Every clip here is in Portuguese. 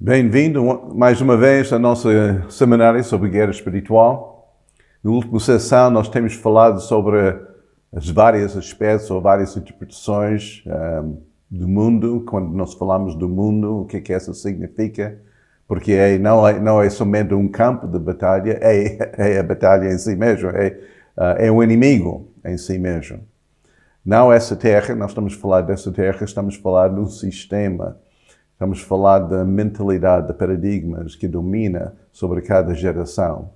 Bem-vindo mais uma vez ao nosso seminário sobre guerra espiritual. Na última sessão nós temos falado sobre as vários aspectos ou várias interpretações do mundo. Quando nós falamos do mundo, o que isso significa? Porque não é somente um campo de batalha, é a batalha em si mesmo, é o inimigo em si mesmo. Não essa terra, nós estamos a falar dessa terra, estamos a falar de um sistema. Estamos a falar da mentalidade, de paradigmas que domina sobre cada geração.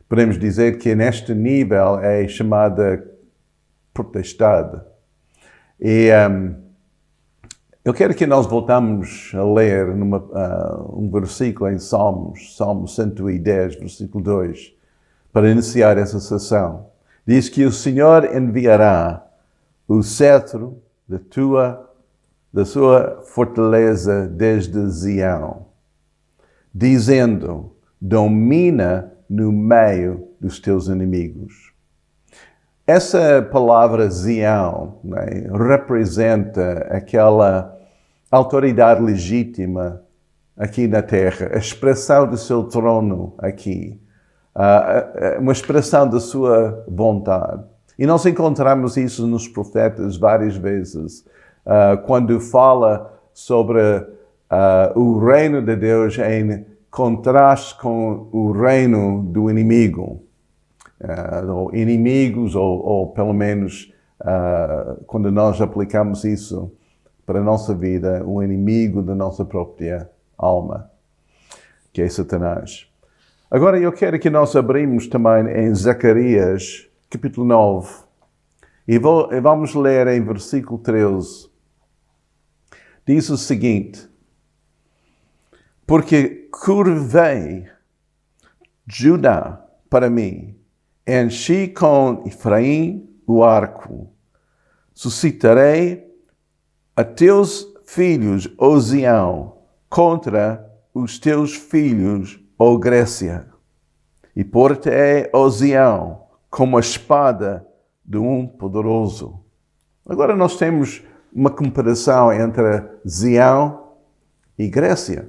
Podemos dizer que neste nível é chamada potestade. E eu quero que nós voltamos a ler um versículo em Salmos, Salmo 110, versículo 2, para iniciar essa sessão. Diz que o Senhor enviará o cetro da sua fortaleza desde Zião, dizendo, domina no meio dos teus inimigos. Essa palavra Zião, né, representa aquela autoridade legítima aqui na terra, a expressão do seu trono aqui, uma expressão da sua vontade. E nós encontramos isso nos profetas várias vezes, quando fala sobre o reino de Deus em contraste com o reino do inimigo. Ou inimigos, ou pelo menos, quando nós aplicamos isso para a nossa vida, o inimigo da nossa própria alma, que é Satanás. Agora eu quero que nós abrimos também em Zacarias, capítulo 9, e vamos ler em versículo 13. Diz o seguinte: porque curvei Judá para mim, enchi com Efraim o arco, suscitarei a teus filhos, ó Zião, contra os teus filhos, ó Grécia, e pôr-te-ei, ó Zião, como a espada de um poderoso. Agora nós temos uma comparação entre Zião e Grécia.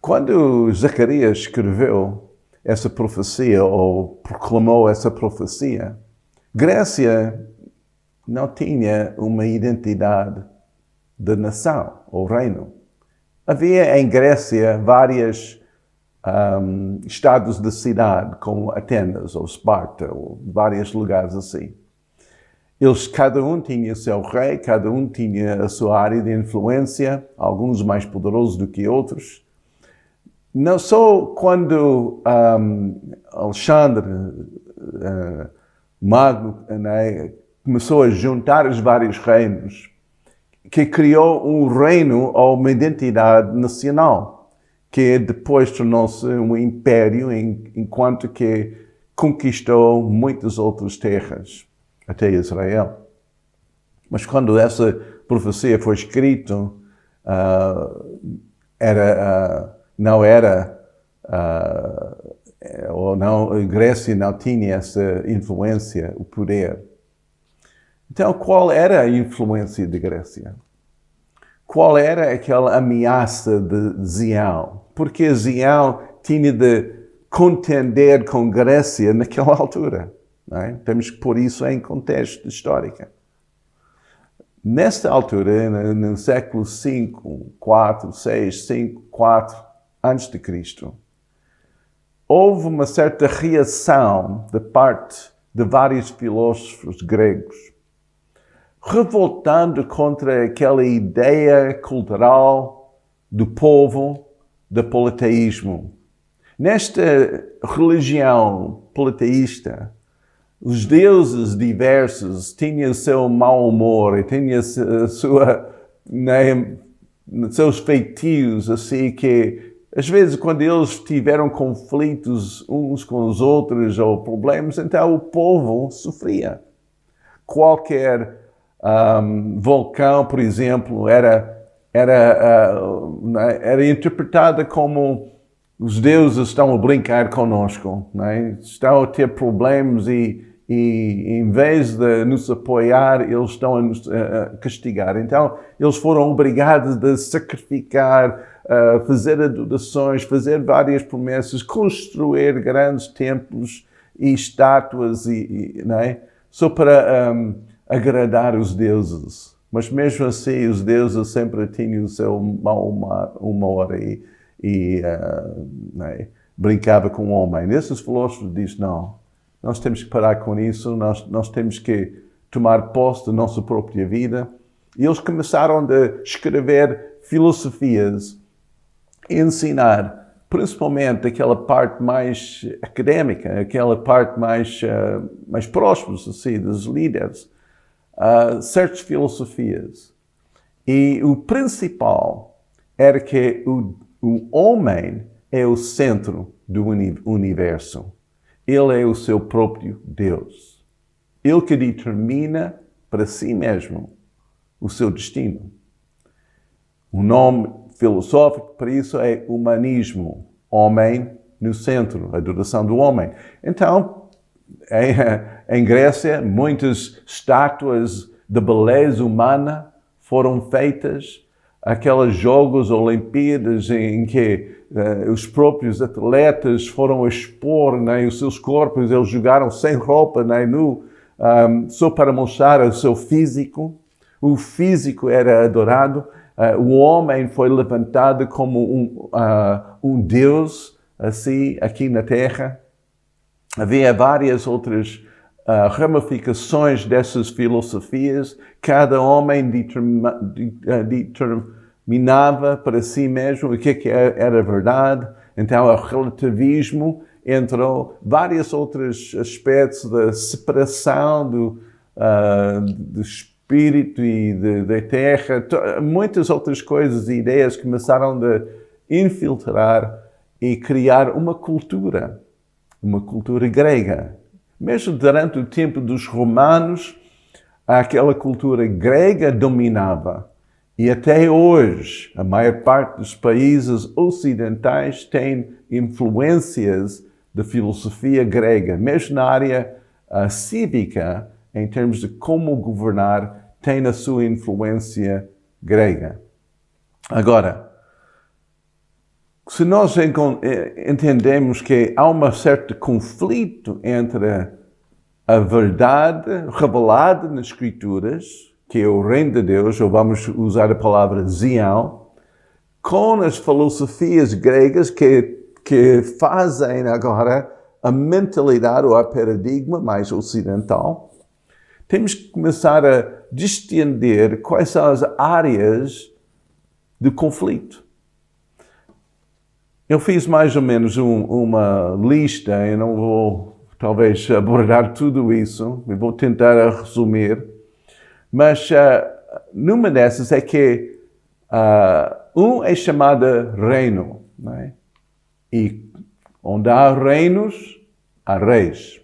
Quando Zacarias escreveu essa profecia, ou proclamou essa profecia, Grécia não tinha uma identidade de nação ou reino. Havia em Grécia vários estados de cidade, como Atenas ou Esparta, ou vários lugares assim. Cada um tinha o seu rei, cada um tinha a sua área de influência, alguns mais poderosos do que outros. Não só quando Alexandre Magno, né, começou a juntar os vários reinos, que criou um reino ou uma identidade nacional, que depois tornou-se um império, enquanto que conquistou muitas outras terras, até Israel. Mas quando essa profecia foi escrita, a Grécia não tinha essa influência, o poder. Então, qual era a influência de Grécia? Qual era aquela ameaça de Zião? Porque Zião tinha de contender com Grécia naquela altura. Não é? Temos que pôr isso em contexto histórico. Nesta altura, no século 5, 4, 6, 5, 4 antes de Cristo, houve uma certa reação de parte de vários filósofos gregos, revoltando contra aquela ideia cultural do povo, do politeísmo. Nesta religião politeísta, os deuses diversos tinham seu mau humor e tinham seus feitios, assim que, às vezes, quando eles tiveram conflitos uns com os outros ou problemas, então o povo sofria. Qualquer vulcão, por exemplo, era interpretada como os deuses estão a brincar conosco, né? Estão a ter problemas e em vez de nos apoiar, eles estão a nos castigar. Então, eles foram obrigados a sacrificar fazer adorações, fazer várias promessas, construir grandes templos e estátuas, não é? Só para agradar os deuses. Mas mesmo assim, os deuses sempre tinham o seu mau humor não é? Brincava com o homem. Esses filósofos dizem, não, nós temos que parar com isso, nós temos que tomar posse da nossa própria vida. E eles começaram a escrever filosofias, ensinar principalmente aquela parte mais académica, aquela parte mais próxima assim, dos líderes, certas filosofias. E o principal era que o homem é o centro do universo. Ele é o seu próprio Deus. Ele que determina para si mesmo o seu destino. O nome filosófico para isso é humanismo. Homem no centro, a adoração do homem. Então, em Grécia, muitas estátuas de beleza humana foram feitas, aqueles Jogos Olimpíadas em que os próprios atletas foram expor, né, os seus corpos, eles jogaram sem roupa, né, nu, só para mostrar o seu físico. O físico era adorado. O homem foi levantado como um Deus, assim, aqui na Terra. Havia várias outras ramificações dessas filosofias. Cada homem determinava para si mesmo o que era verdade. Então, o relativismo entrou, vários outros aspectos da separação do espírito e da terra, muitas outras coisas e ideias começaram a infiltrar e criar uma cultura grega. Mesmo durante o tempo dos romanos, aquela cultura grega dominava. E até hoje, a maior parte dos países ocidentais tem influências da filosofia grega, mesmo na área cívica, em termos de como governar, tem a sua influência grega. Agora, se nós entendemos que há um certo conflito entre a verdade revelada nas Escrituras, que é o reino de Deus, ou vamos usar a palavra Zião, com as filosofias gregas que fazem agora a mentalidade ou a paradigma mais ocidental, temos que começar a distender quais são as áreas de conflito. Eu fiz mais ou menos uma lista, eu não vou talvez abordar tudo isso, eu vou tentar resumir, mas numa dessas é que é chamada reino, não é? E onde há reinos, há reis.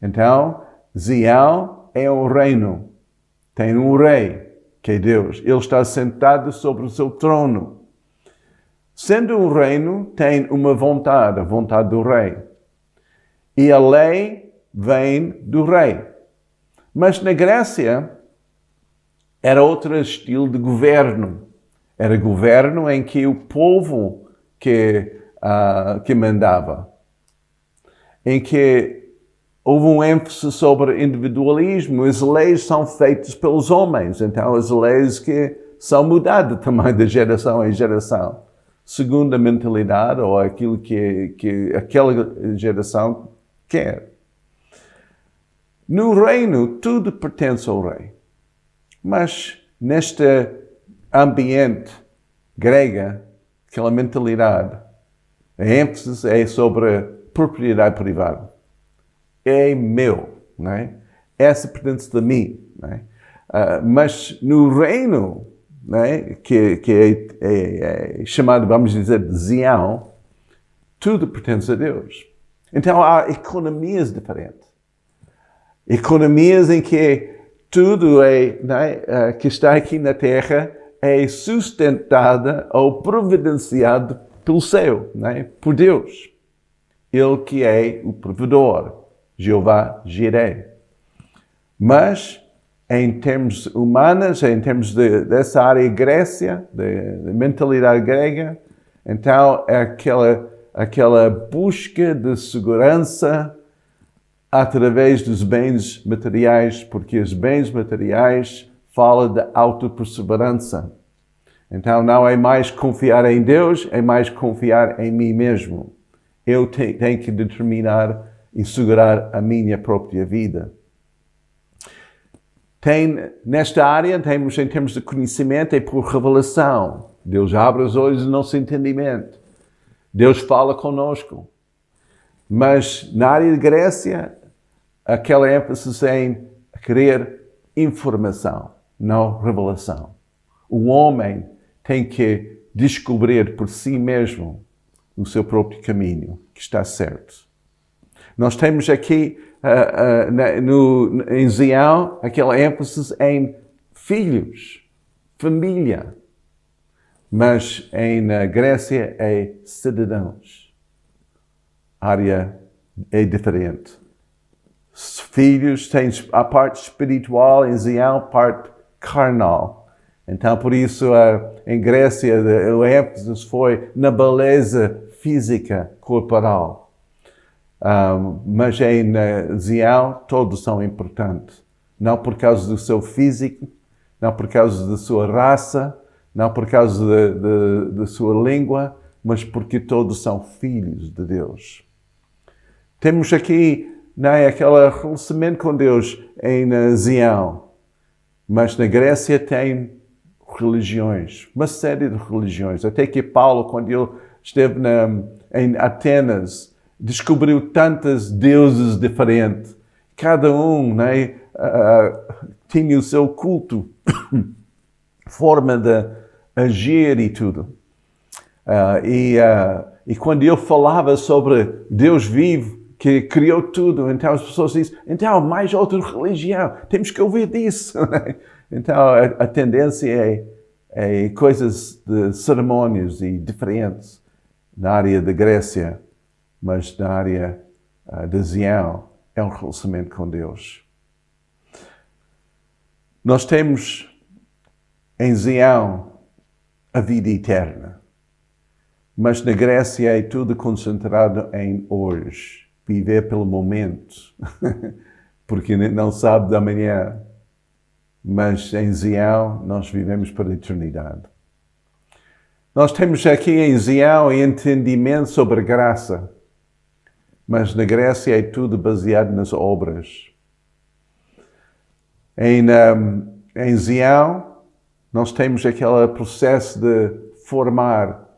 Então, Zião é um reino, tem um rei, que é Deus. Ele está sentado sobre o seu trono. Sendo um reino, tem uma vontade, a vontade do rei. E a lei vem do rei. Mas na Grécia, era outro estilo de governo. Era governo em que o povo que mandava. Em que houve um ênfase sobre individualismo. As leis são feitas pelos homens. Então, as leis que são mudadas também de geração em geração, segundo a mentalidade ou aquilo que aquela geração quer. No reino, tudo pertence ao rei. Mas neste ambiente grega, aquela mentalidade, a ênfase é sobre a propriedade privada. É meu, não é? Essa pertence a mim, não é? Mas no reino, não é? que é chamado, vamos dizer, de Zião, tudo pertence a Deus. Então há economias diferentes. Economias em que tudo que está aqui na Terra é sustentada ou providenciado pelo céu, não é? Por Deus. Ele que é o provedor, Jeová Jireh. Mas em termos humanos, em termos dessa área Grécia, de mentalidade grega. Então, é aquela busca de segurança através dos bens materiais, porque os bens materiais falam de autoperseverança. Então, não é mais confiar em Deus, é mais confiar em mim mesmo. Eu tenho que determinar e segurar a minha própria vida. Nesta área, temos em termos de conhecimento, é por revelação. Deus abre os olhos do nosso entendimento. Deus fala conosco. Mas na área de Grécia, aquela ênfase em querer informação, não revelação. O homem tem que descobrir por si mesmo o seu próprio caminho, que está certo. Nós temos aqui em Zião aquela ênfase em filhos, família. Mas em Grécia é cidadãos. A área é diferente. Filhos têm a parte espiritual, em Zião, a parte carnal. Então, por isso, em Grécia, o ênfase foi na beleza física, corporal. Mas em Zião, todos são importantes. Não por causa do seu físico, não por causa da sua raça, não por causa da sua língua, mas porque todos são filhos de Deus. Temos aqui aquele relacionamento com Deus em Zião, mas na Grécia tem religiões, uma série de religiões. Até que Paulo, quando ele esteve em Atenas, descobriu tantos deuses diferentes. Cada um tinha o seu culto, forma de agir e tudo. E quando ele falava sobre Deus vivo, que criou tudo, então as pessoas dizem, então mais outra religião, temos que ouvir disso. Então a tendência é coisas de cerimônias e diferentes na área da Grécia, mas na área de Zião é um relacionamento com Deus. Nós temos em Zião a vida eterna, mas na Grécia é tudo concentrado em hoje. Viver pelo momento, porque não sabe da manhã. Mas em Zião nós vivemos para a eternidade. Nós temos aqui em Zião entendimento sobre graça, mas na Grécia é tudo baseado nas obras. Em Zião nós temos aquele processo de formar,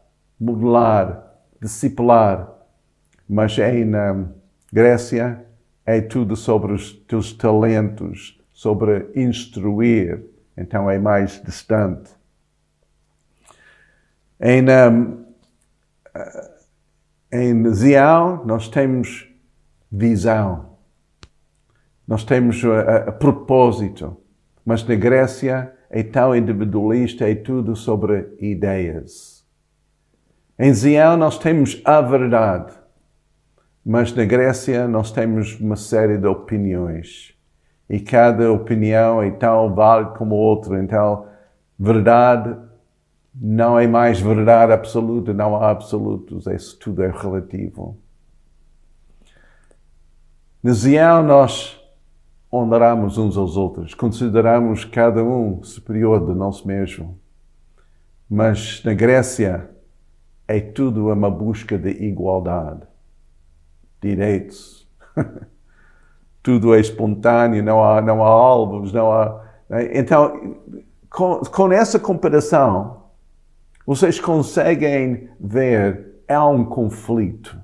modelar, discipular, mas em Grécia é tudo sobre os teus talentos, sobre instruir, então é mais distante. Em Zião nós temos visão, nós temos propósito, mas na Grécia é tão individualista, é tudo sobre ideias. Em Zião nós temos a verdade, mas na Grécia nós temos uma série de opiniões. E cada opinião é tão válida como outra. Então, verdade não é mais verdade absoluta, não há absolutos, isso tudo é relativo. Na Zião nós honramos uns aos outros, consideramos cada um superior de nós mesmos. Mas na Grécia é tudo uma busca de igualdade. Direitos. Tudo é espontâneo, não há alvos, não há... Então, com essa comparação, vocês conseguem ver, há um conflito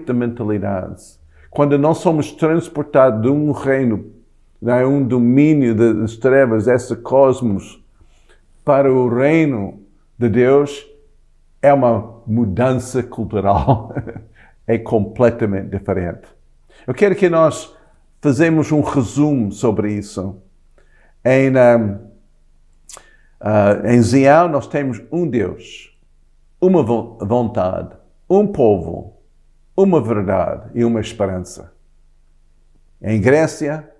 de mentalidades. Quando nós somos transportados de um reino, um domínio das trevas, esse cosmos, para o reino de Deus, é uma mudança cultural. É completamente diferente. Eu quero que nós façamos um resumo sobre isso. Em Zião nós temos um Deus, uma vontade, um povo, uma verdade e uma esperança. Em Grécia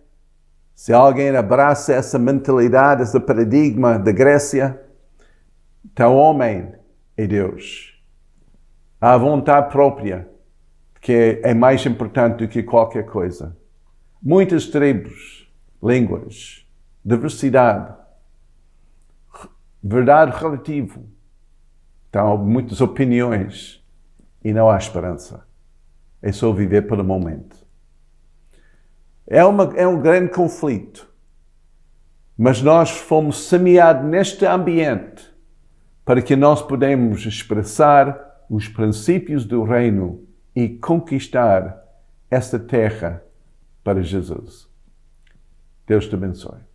Se alguém abraça essa mentalidade, esse paradigma da Grécia, então o homem é Deus. Há a vontade própria, que é mais importante do que qualquer coisa. Muitas tribos, línguas, diversidade, verdade relativa. Então, muitas opiniões e não há esperança. É só viver pelo momento. É um grande conflito. Mas nós fomos semeados neste ambiente para que nós podemos expressar os princípios do reino e conquistar esta terra para Jesus. Deus te abençoe.